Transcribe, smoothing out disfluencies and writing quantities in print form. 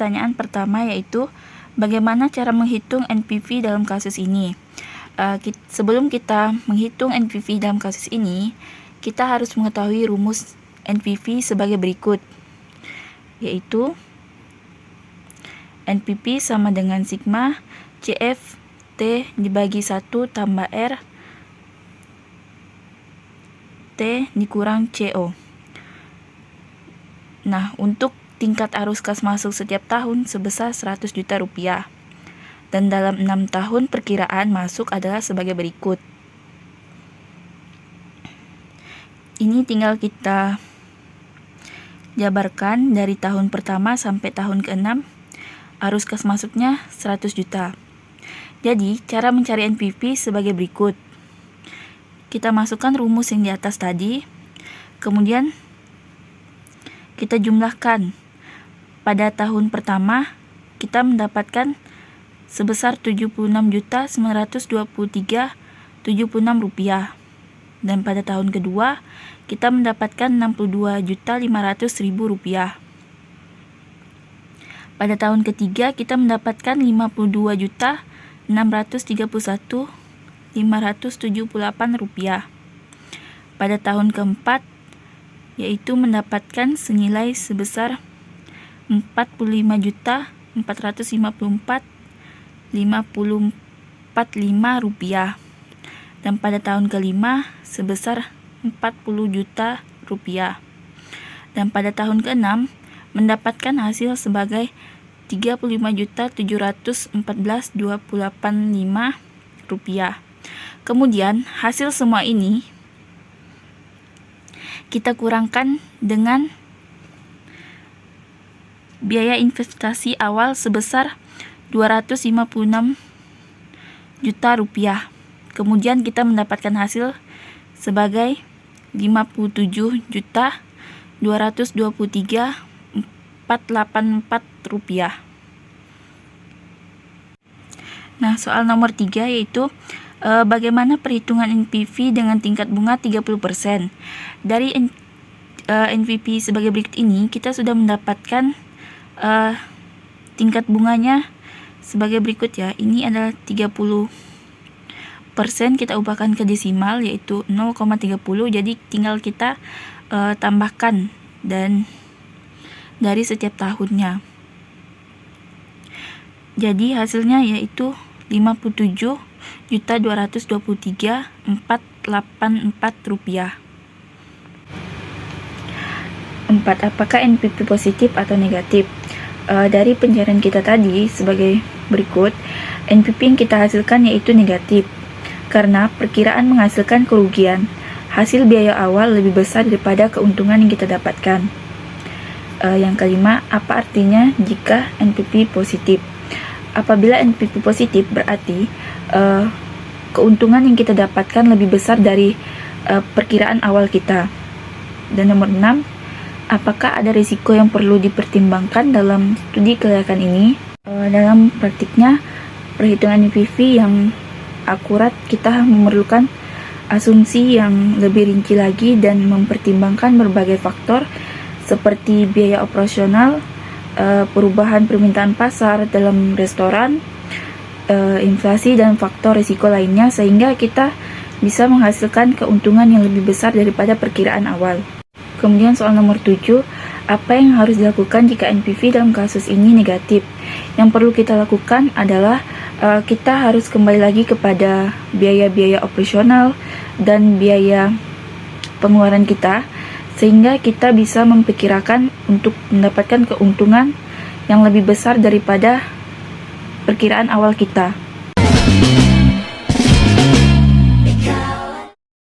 pertanyaan pertama, yaitu bagaimana cara menghitung NPV dalam kasus ini. Sebelum kita menghitung NPV dalam kasus ini, kita harus mengetahui rumus NPV sebagai berikut, yaitu NPV sama dengan sigma CF T dibagi 1 tambah R T dikurang CO. Nah, untuk tingkat arus kas masuk setiap tahun sebesar 100 juta rupiah. Dan dalam 6 tahun perkiraan masuk adalah sebagai berikut. Ini tinggal kita jabarkan dari tahun pertama sampai tahun ke-6, arus kas masuknya 100 juta. Jadi, cara mencari NPV sebagai berikut. Kita masukkan rumus yang di atas tadi, kemudian kita jumlahkan. Pada tahun pertama, kita mendapatkan sebesar 76.923.76 rupiah. Dan pada tahun kedua, kita mendapatkan 62.500.000 rupiah. Pada tahun ketiga, kita mendapatkan 52.631.578 rupiah. Pada tahun keempat, yaitu mendapatkan senilai sebesar 45.454.545 rupiah. Dan pada tahun kelima sebesar 40 juta rupiah. Dan pada tahun keenam mendapatkan hasil sebagai 35.714.285 rupiah. Kemudian hasil semua ini kita kurangkan dengan biaya investasi awal sebesar 256 juta rupiah. Kemudian kita mendapatkan hasil sebagai 57.223.484 rupiah. Nah, soal nomor 3 yaitu bagaimana perhitungan NPV dengan tingkat bunga 30%. Dari NPV sebagai berikut ini, kita sudah mendapatkan tingkat bunganya sebagai berikut ya. Ini adalah 30%, kita ubahkan ke desimal yaitu 0,30. Jadi tinggal kita tambahkan dan dari setiap tahunnya. Jadi hasilnya yaitu 57.223.484 rupiah. 4. Apakah NPV positif atau negatif? Dari pencarian kita tadi sebagai berikut, NPV yang kita hasilkan yaitu negatif karena perkiraan menghasilkan kerugian. Hasil biaya awal lebih besar daripada keuntungan yang kita dapatkan. Yang kelima, apa artinya jika NPV positif? Apabila NPV positif berarti keuntungan yang kita dapatkan lebih besar dari perkiraan awal kita. Dan nomor 6, apakah ada risiko yang perlu dipertimbangkan dalam studi kelayakan ini? Dalam praktiknya, perhitungan NPV yang akurat kita memerlukan asumsi yang lebih rinci lagi dan mempertimbangkan berbagai faktor seperti biaya operasional, perubahan permintaan pasar dalam restoran, inflasi dan faktor risiko lainnya, sehingga kita bisa menghasilkan keuntungan yang lebih besar daripada perkiraan awal. Kemudian soal nomor 7, apa yang harus dilakukan jika NPV dalam kasus ini negatif? Yang perlu kita lakukan adalah kita harus kembali lagi kepada biaya-biaya operasional dan biaya pengeluaran kita, sehingga kita bisa memperkirakan untuk mendapatkan keuntungan yang lebih besar daripada perkiraan awal kita.